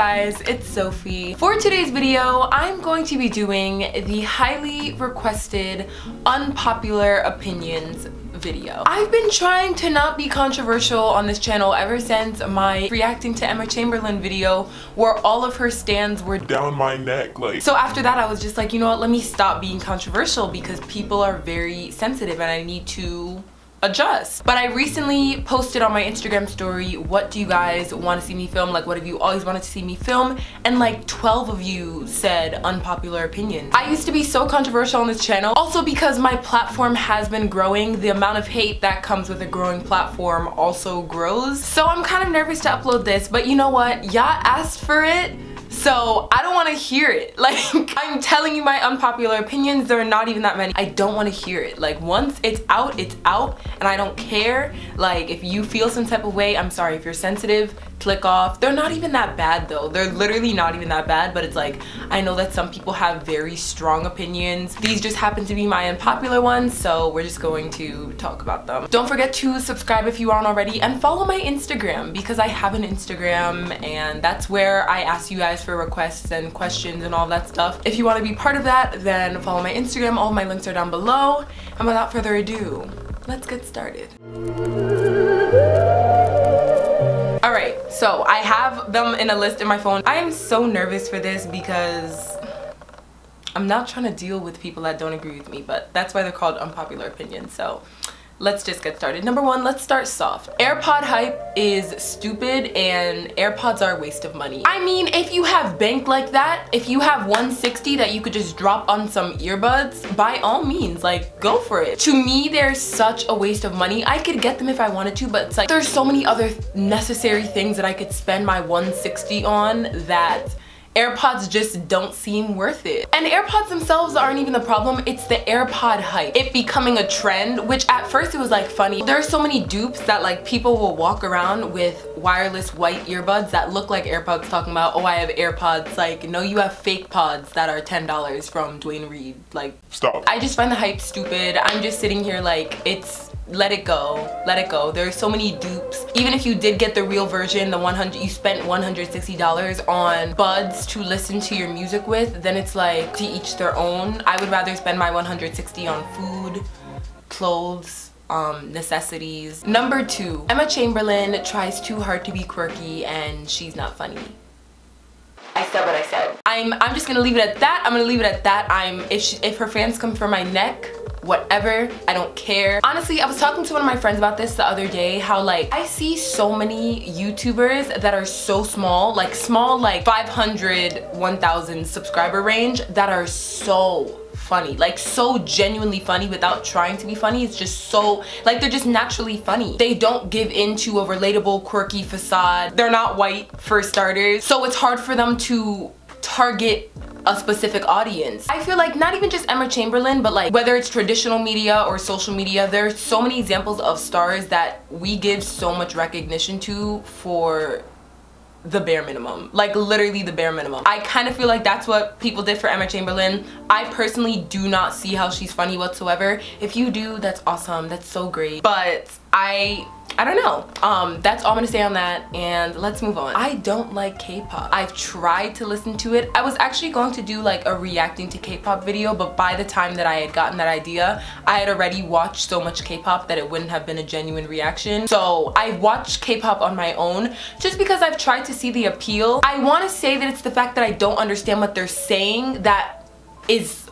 guys, it's Sophie. For today's video, I'm going to be doing the highly requested unpopular opinions video. I've been trying to not be controversial on this channel ever since my reacting to Emma Chamberlain video where all of her stands were down my neck. So after that I was just like, you know what, let me stop being controversial because people are very sensitive and I need to adjust. But I recently posted on my Instagram story, what do you guys want to see me film? Like, what have you always wanted to see me film? And like 12 of you said unpopular opinions. I used to be so controversial on this channel. Also because my platform has been growing, the amount of hate that comes with a growing platform also grows. So I'm kind of nervous to upload this, but you know what? Y'all asked for it. So I don't want to hear it. Like, I'm telling you my unpopular opinions, there are not even that many. I don't want to hear it. Like, once it's out, and I don't care. Like, if you feel some type of way, I'm sorry. If you're sensitive, click off. They're not even that bad though. They're literally not even that bad, but it's like, I know that some people have very strong opinions. These just happen to be my unpopular ones, so we're just going to talk about them. Don't forget to subscribe if you aren't already, and follow my Instagram because I have an Instagram and that's where I ask you guys for requests and questions and all that stuff. If you want to be part of that, then follow my Instagram. All my links are down below. And without further ado, let's get started. Alright, so I have them in a list in my phone. I am so nervous for this because I'm not trying to deal with people that don't agree with me, but that's why they're called unpopular opinions. So let's just get started. Number one, let's start soft. AirPod hype is stupid and AirPods are a waste of money. I mean, if you have bank like that, if you have 160 that you could just drop on some earbuds, by all means, like, go for it. To me, they're such a waste of money. I could get them if I wanted to, but it's like, there's so many other necessary things that I could spend my 160 on that AirPods just don't seem worth it. And AirPods themselves aren't even the problem, it's the AirPod hype. It becoming a trend, which at first it was like funny. There are so many dupes that like people will walk around with wireless white earbuds that look like AirPods talking about, oh, I have AirPods. Like, no, you have fake pods that are $10 from Dwayne Reed. Like, stop. I just find the hype stupid. I'm just sitting here like, let it go, let it go. There are so many dupes. Even if you did get the real version, you spent $160 on buds to listen to your music with, then it's like, to each their own. I would rather spend my $160 on food, clothes, necessities. Number two, Emma Chamberlain tries too hard to be quirky and she's not funny. I said what I said. I'm just gonna leave it at that. I'm gonna leave it at that. If her fans come for my neck, whatever, I don't care. Honestly, I was talking to one of my friends about this the other day, how like I see so many YouTubers that are so small like 500, 1,000 subscriber range that are so funny, like so genuinely funny without trying to be funny. It's just so, like, they're just naturally funny. They don't give into a relatable, quirky facade. They're not white for starters, so it's hard for them to target a specific audience. I feel like not even just Emma Chamberlain, but like whether it's traditional media or social media, there's so many examples of stars that we give so much recognition to for the bare minimum, like literally the bare minimum. I kind of feel like that's what people did for Emma Chamberlain. I personally do not see how she's funny whatsoever. If you do, that's awesome, that's so great, but I don't know. That's all I'm gonna say on that, and let's move on. I don't like K-pop. I've tried to listen to it. I was actually going to do like a reacting to K-pop video, but by the time that I had gotten that idea, I had already watched so much K-pop that it wouldn't have been a genuine reaction. So I watched K-pop on my own just because I've tried to see the appeal. I want to say that it's the fact that I don't understand what they're saying that is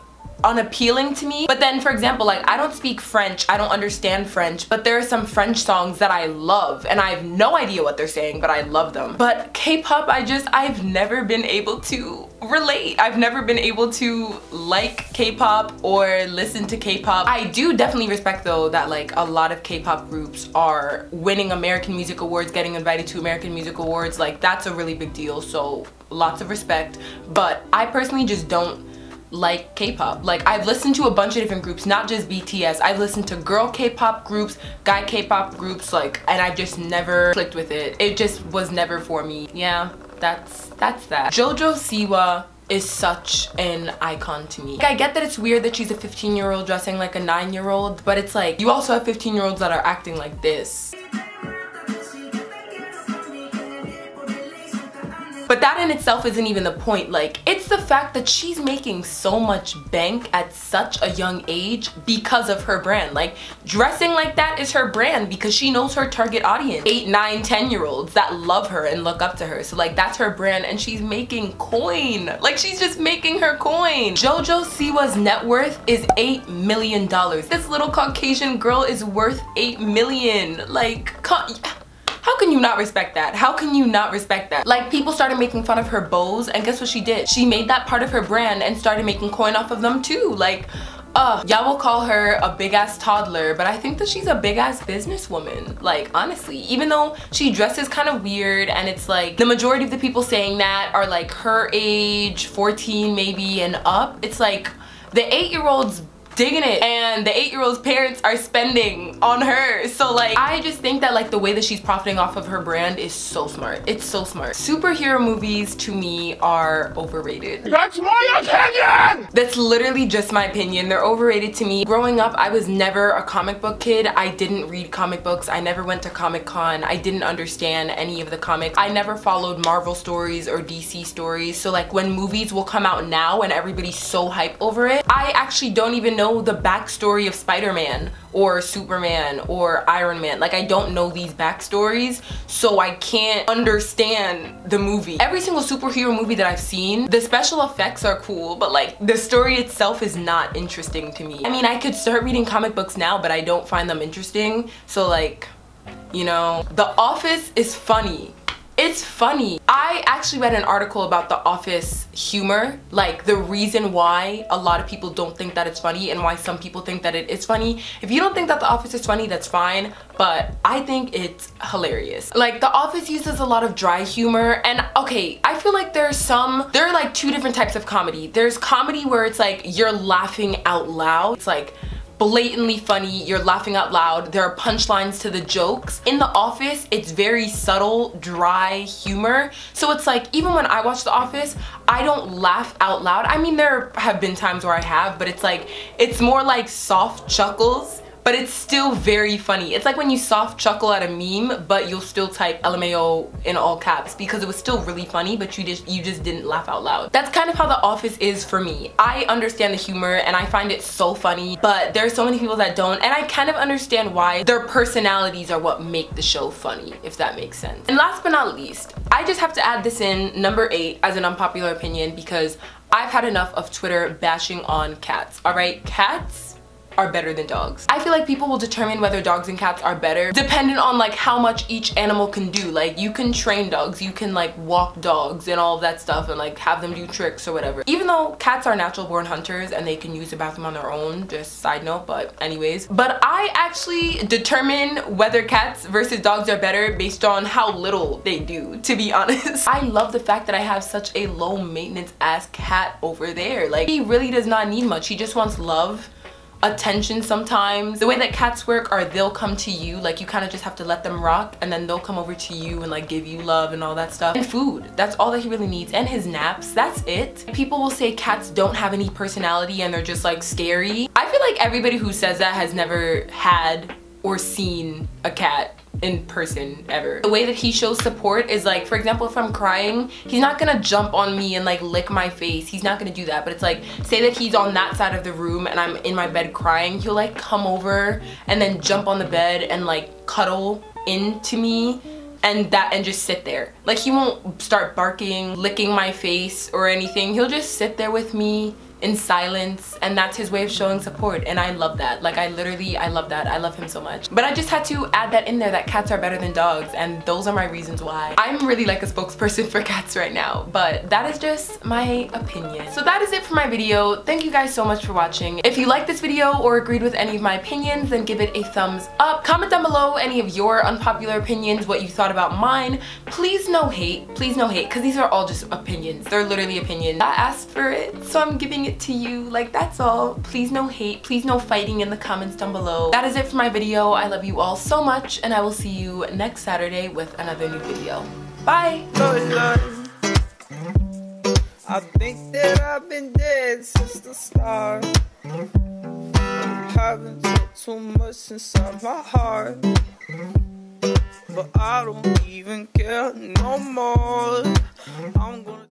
unappealing to me. But then, for example, like, I don't speak French, I don't understand French, but there are some French songs that I love and I have no idea what they're saying, but I love them. But K-pop, I've never been able to relate. I've never been able to like K-pop or listen to K-pop. I do definitely respect though that like a lot of K-pop groups are winning American Music Awards, getting invited to American Music Awards. Like, that's a really big deal, so lots of respect. But I personally just don't like K-pop. Like, I've listened to a bunch of different groups, not just BTS. I've listened to girl K-pop groups, guy K-pop groups, like, and I've just never clicked with it. It just was never for me. Yeah, that's that. Jojo Siwa is such an icon to me. Like, I get that it's weird that she's a 15-year-old dressing like a 9-year-old, but it's like, you also have 15-year-olds that are acting like this. But that in itself isn't even the point. Like, it's the fact that she's making so much bank at such a young age because of her brand. Like, dressing like that is her brand because she knows her target audience. 8, 9, 10-year-olds that love her and look up to her. So like, that's her brand, and she's making coin. Like, she's just making her coin. Jojo Siwa's net worth is $8 million. This little Caucasian girl is worth $8 million. Like, how can you not respect that? How can you not respect that? Like, people started making fun of her bows, and guess what she did? She made that part of her brand and started making coin off of them too. Like, y'all will call her a big ass toddler, but I think that she's a big ass businesswoman. Like, honestly, even though she dresses kind of weird, and it's like the majority of the people saying that are like her age, 14 maybe and up, it's like the 8-year-olds digging it, and the 8-year-old's parents are spending on her. So like, I just think that like the way that she's profiting off of her brand is so smart. It's so smart. Superhero movies to me are overrated. That's my opinion! That's literally just my opinion. They're overrated to me. Growing up, I was never a comic book kid. I didn't read comic books. I never went to Comic-Con. I didn't understand any of the comics. I never followed Marvel stories or DC stories. So like, when movies will come out now and everybody's so hyped over it, I actually don't even know the backstory of Spider-Man or Superman or Iron Man. Like, I don't know these backstories, so I can't understand the movie. Every single superhero movie that I've seen, the special effects are cool, but like, the story itself is not interesting to me. I mean, I could start reading comic books now, but I don't find them interesting. So like, you know, The Office is funny. It's funny. I actually read an article about The Office humor, like the reason why a lot of people don't think that it's funny and why some people think that it is funny. If you don't think that The Office is funny, that's fine, but I think it's hilarious. Like, The Office uses a lot of dry humor, and okay, I feel like there are like two different types of comedy. There's comedy where it's like you're laughing out loud. It's like blatantly funny, you're laughing out loud, there are punchlines to the jokes. In The Office, it's very subtle, dry humor. So it's like, even when I watch The Office, I don't laugh out loud. I mean, there have been times where I have, but it's like, it's more like soft chuckles, but it's still very funny. It's like when you soft chuckle at a meme, but you'll still type LMAO in all caps because it was still really funny, but you just didn't laugh out loud. That's kind of how The Office is for me. I understand the humor and I find it so funny, but there are so many people that don't, and I kind of understand why. Their personalities are what make the show funny, if that makes sense. And last but not least, I just have to add this in, number 8, as an unpopular opinion, because I've had enough of Twitter bashing on cats. Alright, cats are better than dogs. I feel like people will determine whether dogs and cats are better dependent on like how much each animal can do. Like, you can train dogs, you can like walk dogs and all of that stuff and like have them do tricks or whatever. Even though cats are natural born hunters and they can use the bathroom on their own, just side note, but anyways. But I actually determine whether cats versus dogs are better based on how little they do, to be honest. I love the fact that I have such a low maintenance ass cat over there. Like, he really does not need much. He just wants love, attention sometimes. The way that cats work are they'll come to you, like you kind of just have to let them rock, and then they'll come over to you and like give you love and all that stuff. And food, that's all that he really needs, and his naps, that's it. People will say cats don't have any personality and they're just like scary. I feel like everybody who says that has never had or seen a cat in person ever. The way that he shows support is like, for example, if I'm crying, he's not gonna jump on me and like lick my face. He's not gonna do that. But it's like, say that he's on that side of the room and I'm in my bed crying, he'll like come over and then jump on the bed and like cuddle into me and just sit there. Like, he won't start barking, licking my face or anything. He'll just sit there with me in silence, and that's his way of showing support, and I love that. Like, I love that. I love him so much. But I just had to add that in there, that cats are better than dogs, and those are my reasons why. I'm really like a spokesperson for cats right now, but that is just my opinion. So that is it for my video. Thank you guys so much for watching. If you liked this video or agreed with any of my opinions, then give it a thumbs up. Comment down below any of your unpopular opinions, what you thought about mine. Please no hate, because these are all just opinions. They're literally opinions. I asked for it, so I'm giving it to you. Like, that's all. Please no hate, please no fighting in the comments down below. That is it for my video. I love you all so much, and I will see you next Saturday with another new video. Bye! I think that I've been dead since the start. I'm having too much inside my heart, but I don't even care no more. I'm gonna